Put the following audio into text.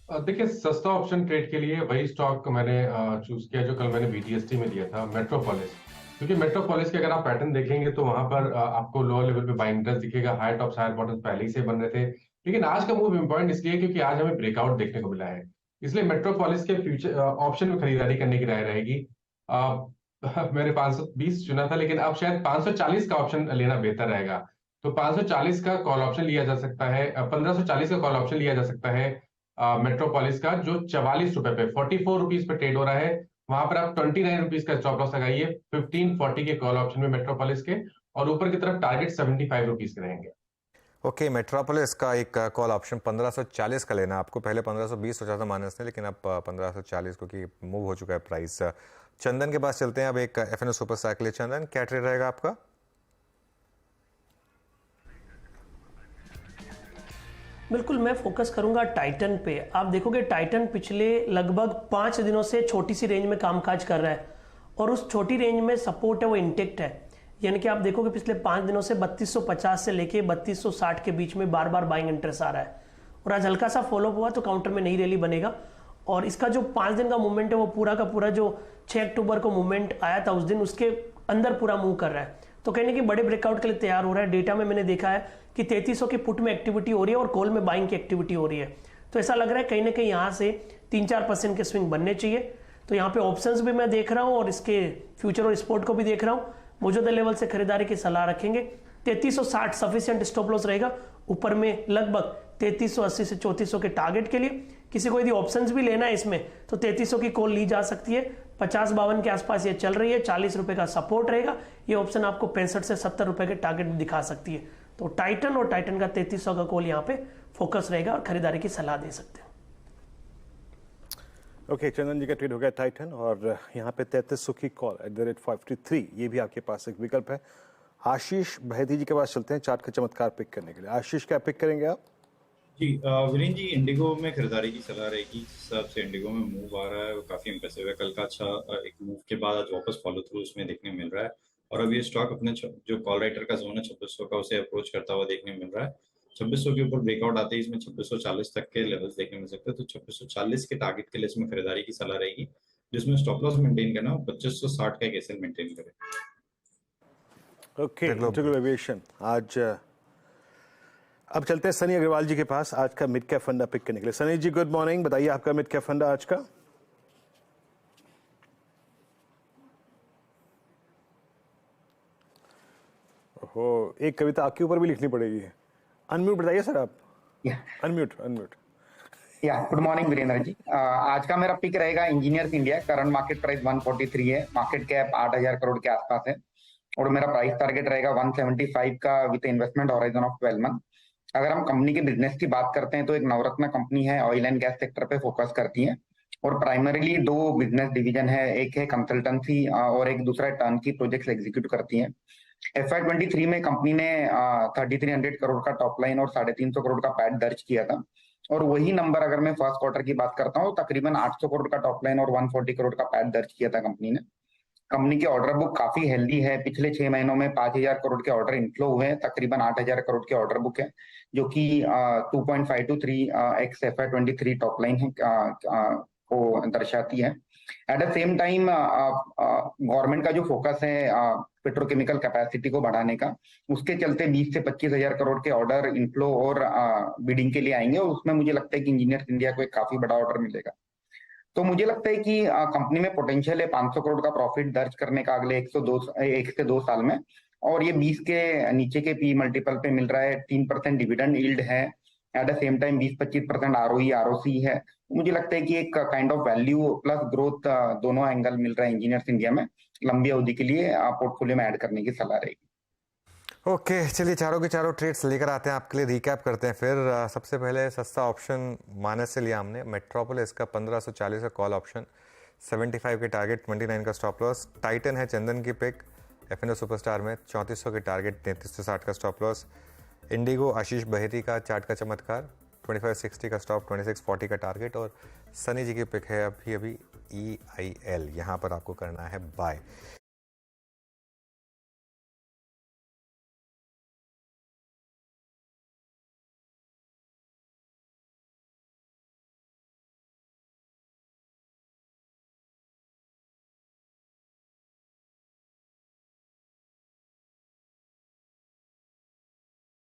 देखिए, सस्ता option trade के लिए वही स्टॉक मैंने चूज किया जो कल मैंने बीटीएसटी में दिया था, मेट्रोपोलिस। क्योंकि मेट्रोपोलिस के अगर आप पैटर्न देखेंगे तो वहां पर आपको लोअर लेवल पे बाइंग इंटरेस्ट दिखेगा, हाई टॉप्स हायर बॉटम्स पहले ही से बन रहे थे। लेकिन आज का मूव इंपॉर्टेंट इसलिए है क्योंकि आज हमें ब्रेकआउट देखने को मिला है। इसलिए मेट्रोपोलिस के फ्यूचर ऑप्शन में खरीदारी करने की राय रहेगी। मैंने 520 चुना था, लेकिन अब शायद 540 का ऑप्शन लेना बेहतर रहेगा। तो 540 का कॉल ऑप्शन लिया जा सकता है, 1540 का कॉल ऑप्शन लिया जा सकता है मेट्रोपोलिस का, जो 44 रुपए पे, 44 रुपीज पे ट्रेड हो रहा है। वहां पर आप 29 रुपीज का स्टॉप लॉस लगाइए 1540 के कॉल ऑप्शन में मेट्रोपोलिस के, और ऊपर की तरफ टारगेट 75 रुपीज के रहेंगे। ओके, मेट्रोपोलिस का एक कॉल ऑप्शन 1540 का लेना। आपको पहले 1520 सोचा था माइनस ने, लेकिन अब 1540 क्योंकि मूव हो चुका है प्राइस। चंदन के पास चलते हैं अब एक एफएनओ सुपर साइकिल। चंदन, क्या ट्रेड रहेगा आपका? बिल्कुल, मैं फोकस करूंगा टाइटन पे। आप देखोगे टाइटन पिछले लगभग 5 दिनों से छोटी सी रेंज में कामकाज कर रहा है और उस छोटी रेंज में सपोर्ट है वो इंटेक्ट है। यानी कि आप देखोगे पिछले 5 दिनों से 3250 से लेके 3260 के बीच में बार बार बाइंग इंटरेस्ट आ रहा है और आज हल्का सा फॉलो हुआ तो काउंटर में नई रैली बनेगा। और इसका जो 5 दिन का मूवमेंट है वो पूरा का पूरा जो 6 अक्टूबर को मूवमेंट आया था उस दिन, उसके अंदर पूरा मूव कर रहा है। तो कहने की बड़े ब्रेकआउट के लिए तैयार हो रहा है। डेटा में मैंने देखा है कि 3300 की पुट में एक्टिविटी हो रही है और कॉल में बाइंग की एक्टिविटी हो रही है। तो ऐसा लग रहा है कहीं ना कहीं यहाँ से 3-4% के स्विंग बनने चाहिए। तो यहाँ पे ऑप्शंस भी मैं देख रहा हूँ और इसके फ्यूचर और स्पोर्ट को भी देख रहा हूँ। मौजूदा लेवल से खरीदारी की सलाह रखेंगे। 3360 सफिशिएंट स्टॉप लॉस रहेगा। ऊपर में लगभग 3380 से 3400 के टारगेट के लिए किसी को यदि ऑप्शंस भी लेना है इसमें तो 3300 की कॉल ली जा सकती है। 50-52 के आसपास ये चल रही है। 40 रुपए का सपोर्ट रहेगा। ये ऑप्शन आपको 65 से 70 रुपए के टारगेट भी दिखा सकती है। तो टाइटन और टाइटन का 3300 का कॉल यहाँ पे फोकस रहेगा और खरीदारी की सलाह दे सकते हैं। ओके, चंदन जी का ट्रेड हो गया टाइटन और यहाँ पे 3300 की कॉल @533, ये भी आपके पास एक विकल्प है। आशीष बहेती जी के पास चलते हैं चार्ट का चमत्कार पिक करने के लिए। आशीष, क्या पिक करेंगे आप? जी वीरेंद्र जी, इंडिगो में खरीदारी की सलाह रहेगी। जिस हिसाब से इंडिगो में मूव आ रहा है वो काफी इंप्रेसिव है। कल का अच्छा एक मूव के बाद आज वापस फॉलो थ्रू उसमें देखने मिल रहा है और अब ये स्टॉक अपने जो कॉल राइटर का जोन है 2600 का, उसे अप्रोच करता हुआ देखने मिल रहा है। 2600 के ऊपर ब्रेकआउट आते ही इसमें 2640 तक के लेवल्स देखने मिल सकते हैं। तो 2640 के टारगेट के लिए इसमें खरीदारी की सलाह रहेगी, जिसमें स्टॉप लॉस मेंटेन करना और 2560 का एक एसएल मेंटेन करें। ओके, इंटीग्रल एविएशन आज अब चलते हैं सनी अग्रवाल जी के पास आज का मिड कैप फंडा पिक करने के लिए। सनी जी, गुड मॉर्निंग, बताइए आपका मिड कैप फंडा आज का। ओहो, एक कविता आपके ऊपर भी लिखनी पड़ेगी। अनम्यूट बताइए सर आप। Unmute unmute. Good morning Virendra ji. आज का मेरा पिक रहेगा Engineers India. Current market price 143 है, मार्केट कैप 8000 करोड़ के आसपास है और मेरा प्राइस टारगेट रहेगा 175 का with investment horizon of 12 month. अगर हम कंपनी के बिजनेस की बात करते हैं तो एक नवरत्न कंपनी है, ऑयल एंड गैस सेक्टर पे फोकस करती है और प्राइमरीली 2 बिजनेस डिवीजन है, एक है कंसल्टेंसी और एक दूसरा टर्न की प्रोजेक्ट्स एग्जीक्यूट करती है। FY23 में कंपनी ने 3300 करोड़ का टॉप लाइन और 350 करोड़ का पैट दर्ज किया था और वही नंबर अगर मैं फर्स्ट क्वार्टर की बात करता हूँ तकरीबन 800 करोड़ का टॉप लाइन और 140 करोड़ का पैट दर्ज किया था कंपनी ने। कंपनी की ऑर्डर बुक काफी हेल्दी है। पिछले 6 महीनों में 5000 करोड़ के ऑर्डर इनफ्लो हुए हैं, तकरीबन 8000 करोड़ के ऑर्डर बुक है, जो कि 2.523x FY23 टॉप लाइन है को दर्शाती है। At the same time government का जो फोकस है पेट्रोकेमिकल कैपेसिटी को बढ़ाने का, उसके चलते 20 से 25 हजार करोड़ के ऑर्डर इनफ्लो और बिडिंग के लिए आएंगे और उसमें मुझे लगता है कि इंजीनियर्स इंडिया को एक काफी बड़ा ऑर्डर मिलेगा। तो मुझे लगता है कि कंपनी में पोटेंशियल है 500 करोड़ का प्रॉफिट दर्ज करने का अगले 1 से 2 साल में, और ये 20 के नीचे के पी मल्टीपल पे मिल रहा है। 3% डिविडेंड यील्ड है, at the same time 20-25% ROE ROC है। मुझे लगता है कि एक kind of value plus growth दोनों एंगल मिल रहा है इंजीनियर्स इंडिया में। लंबी अवधि के लिए पोर्टफोलियो में ऐड करने की सलाह रहेगी। ओके, चलिए चारों के चारों ट्रेड्स लेकर आते हैं आपके लिए, रिकैप करते हैं फिर। सबसे पहले सस्ता ऑप्शन माइनस से लिया हमने, मेट्रोपोलिस का 1540 का कॉल ऑप्शन, 75 के टारगेट, 29 का स्टॉप लॉस। टाइटन है चंदन की पिक, एफएनओ सुपरस्टार में 3400 के टारगेट, 3360 का स्टॉप लॉस। इंडिगो आशीष बहेती का चार्ट का चमत्कार, 2560 का स्टॉप, 2640 का टारगेट। और सनी जी की पिक है अभी EIL, यहाँ पर आपको करना है बाय।